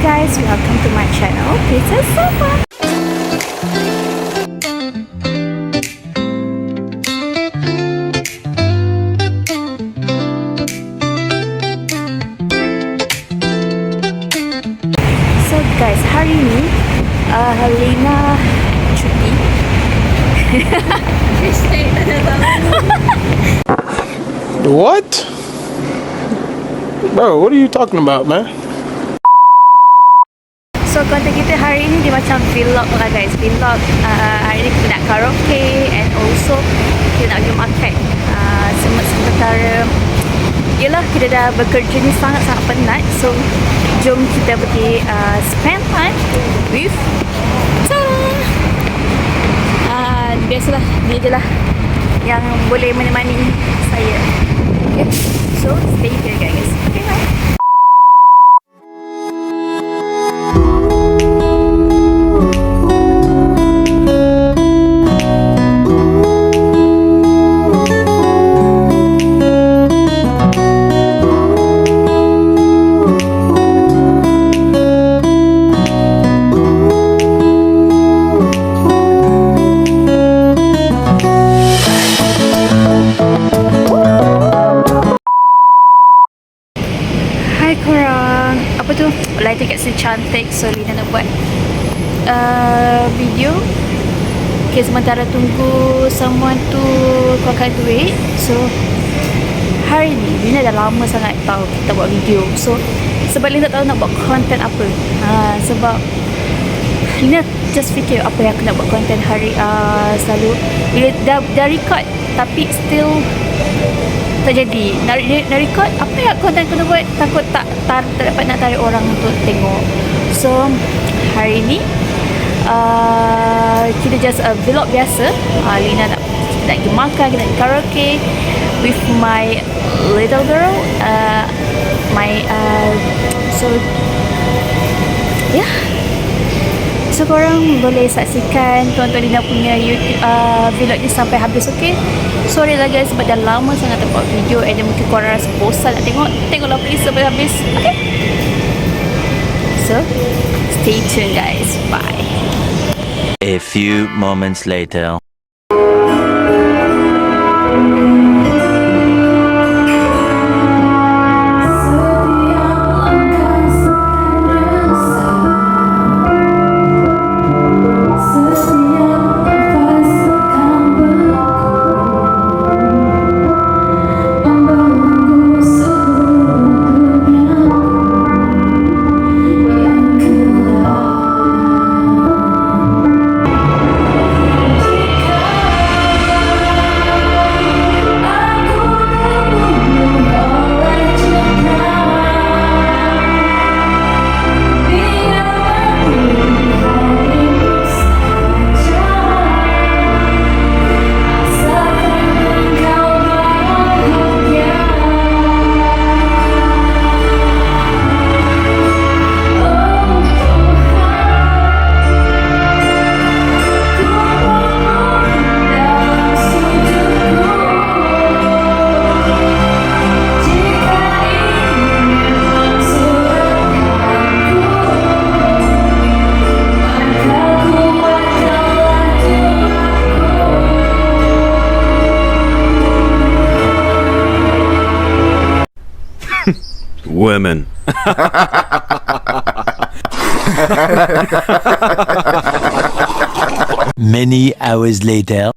guys, welcome to my channel, Princess Safa. So guys, hari ni Lina cuti. What? Bro, what are you talking about, man? So konten kita hari ni dia macam vlog lah guys. Vlog hari ni kita nak karaoke and also kita nak pergi makan. Sementara yelah kita dah bekerja ni sangat-sangat penat. So jom kita pergi spend time with biasalah dia je lah yang boleh menemani saya. Okay, so stay here guys. Okay, bye. Korang apa tu lighting kat sini cantik, so Lina nak buat video. Okay, sementara tunggu someone tu keluarkan duit. So hari ni Lina dah lama sangat tahu kita buat video. So sebab Lina tak tahu nak buat konten apa, sebab Lina just fikir apa yang aku nak buat konten hari selalu bila dah record tapi still tak jadi nak record apa yang konten aku nak buat, takut tak dapat nak tarik orang untuk tengok. So hari ni kita just vlog biasa. Lina nak pergi makan, kita nak pergi karaoke with my little girl, so yeah. So korang boleh saksikan tonton Lina punya YouTube vlog ni sampai habis, okay? Sorry lah guys sebab dah lama sangat tak buat video and mungkin korang rasa bosan nak tengoklah please sampai habis, okay? So stay tuned guys, bye. A few moments later. Women. Many hours later.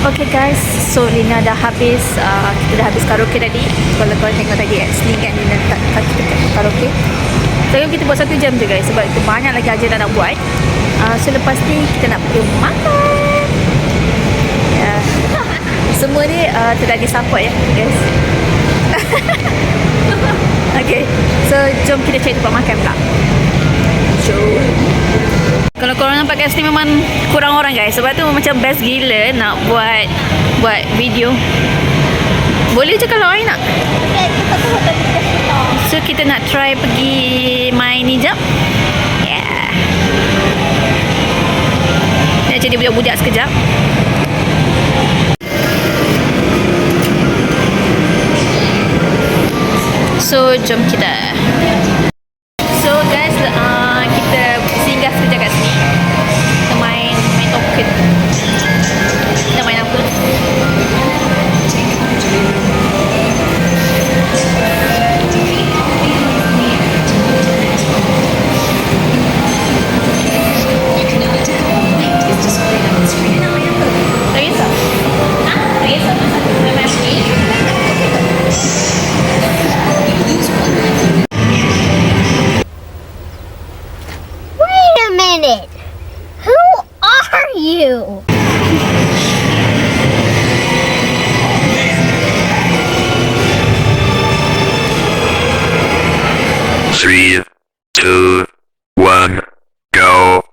Okay guys, so Lina dah habis, kita dah habis karaoke tadi. Kalau korang tengok tadi sling kan Lina letak kaki dekat karaoke. So kita buat 1 jam je guys sebab itu banyak lagi aja nak buat. So lepas ni kita nak pergi makan. Semua ni telah disupport ya guys. Okay, so jom kita cari tempat makan pula. Jom. Kalau korang nampak kat sini memang kurang orang guys, sebab tu macam best gila nak buat video. Boleh je kalau I nak. So kita nak try pergi main ni jap. Yeah. Nak jadi budak-budak sekejap. So jom kita. So guys, 3, 2, 1, go.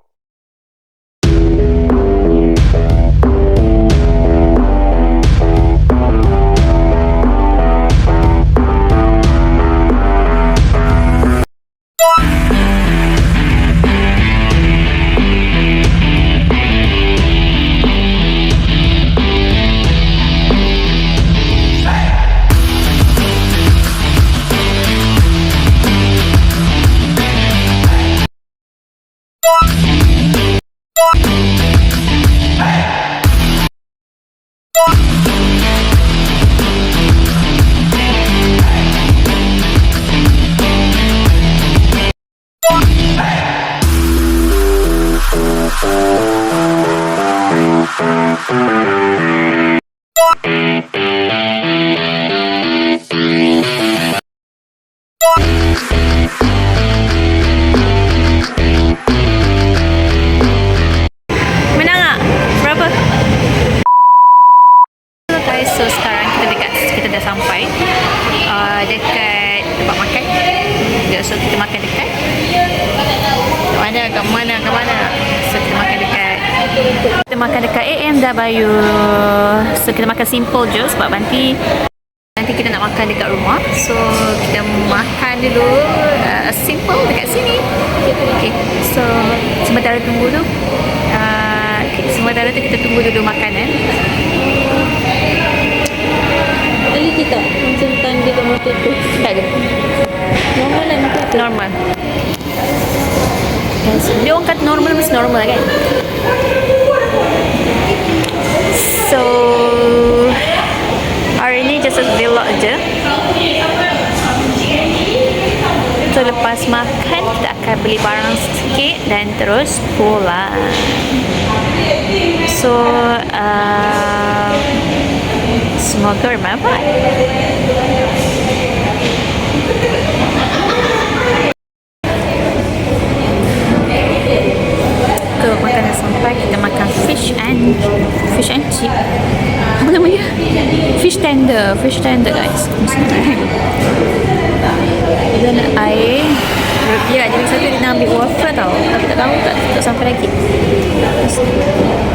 Mana nggak? Berapa? Halo guys, so sekarang kita dah sampai dekat tempat makan. So kita makan dekat. Ke mana? So kita makan dekat. Kita makan dekat AM dah Bayu. So kita makan simple je sebab nanti kita nak makan dekat rumah. So kita makan dulu simple dekat sini. Okay. So sementara tunggu tu. Sementara tu kita tunggu dulu makanan. Tadi kita macam tanda kat motor tu. Tak ada. Normal lah motor tu. Normal. Yes. Dia orang kata normal mesti normal kan. So hari ni just a vlog je. So lepas makan kita akan beli barang sikit dan terus pulang. So semoga bermanfaat. Ke makanan sampai kita makan fish and chip. Apa namanya? Fish tender guys. Dia nak air. Ya, jadi satu dia nak ambil wafer tau. Tapi tak tahu tak sampai lagi.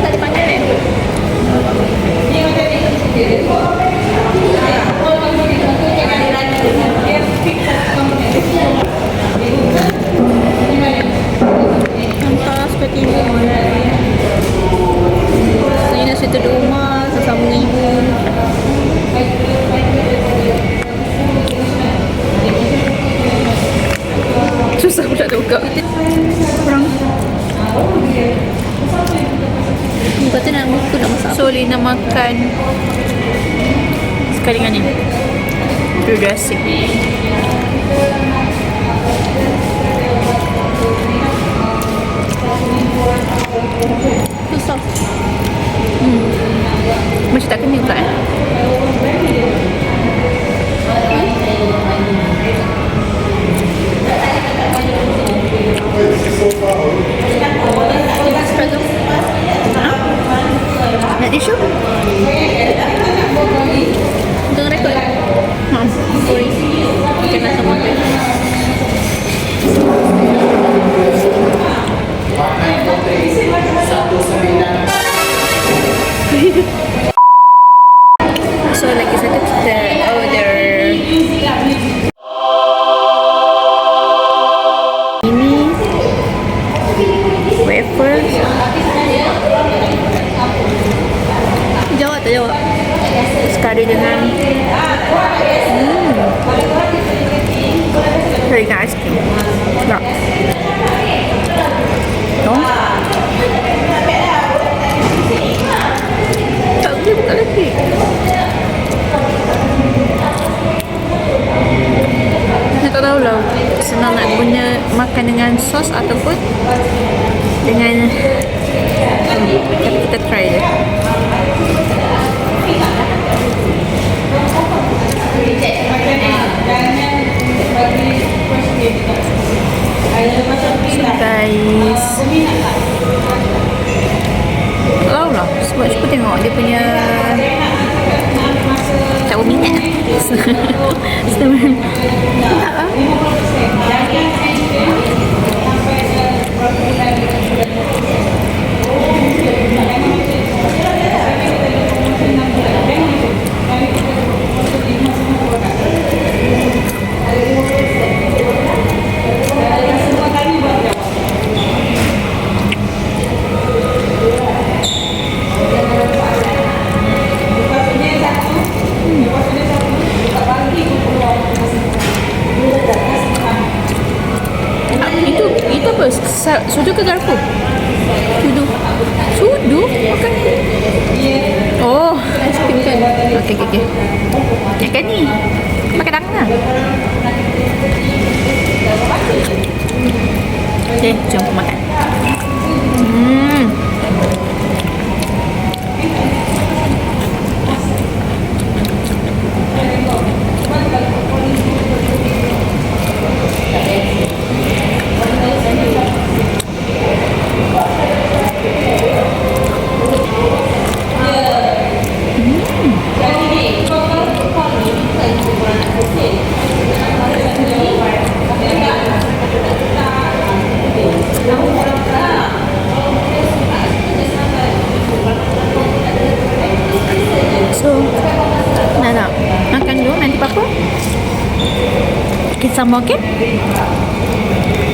Tak ada panggilan. Nampak seperti ni. Saya nak settle di rumah bersama dengan ibu. Susah pula nak buka. Kurang. Kata nak buka nak masak. So Lina makan sekali dengan ni dressing. Susah. Macam tak kena pula Nak tisu? Tengah rekod. Sorry. Kena sama. So lagi satu kita order ini waffles. Jawab tak jawab? Sekali dengan dengan ice cream. Sedap. No? Tak boleh buka lagi. Saya tak tahulah senang nak punya makan dengan sos ataupun dengan tapi kita try je. So guys, tahu lah sebab cuba tengok dia punya tak berminat. Nampak lah. Sudu ke garpu? Sudu. Sudu? Makan. Oh. Ais krim kan? Okey. Yang kan ni. Makan tangan lah. Okay, jom makan. So, nak makan dulu, nanti papa kita sama, okay?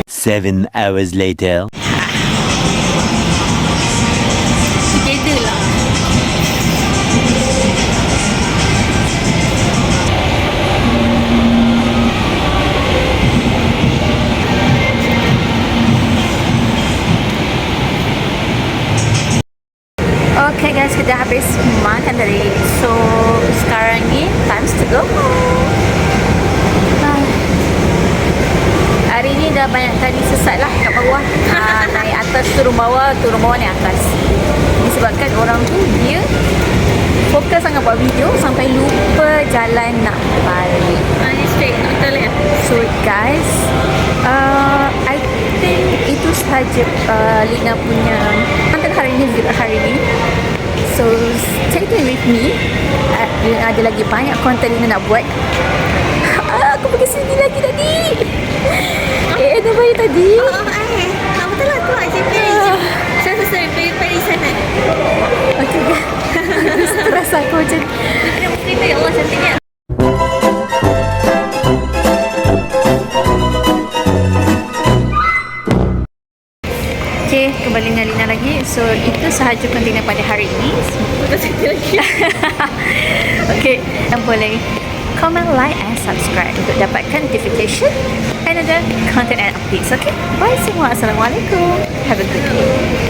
7 hours later. Together lah. Okay guys, kita habis makan tadi. So, sekarang ni times to go home. Hari ni dah banyak kali sesat lah kat bawah. Naik atas turun bawah ni atas. Disebabkan orang tu dia fokus sangat buat video sampai lupa jalan nak balik. Ni straight, tak betul ya? So guys, I think itu sahaja Lina punya konten hari ni, vlog hari ni. So stay tune with me. Ada lagi banyak konten Lina nak buat. Aku pergi sini lagi tadi. Ada bayi tadi. Betul lah tu Cik Peri. Saya Peri sana. Okay guys. Terasa aku macam Kena muka itu, ya Allah cantiknya. Okay, kembali dengan Lina lagi. So, itu sahaja konten pada hari ini. Betul sekali lagi. Okay, dan boleh comment, like and subscribe untuk dapatkan notification and ada content and updates. Okay, bye semua. Assalamualaikum. Have a good day.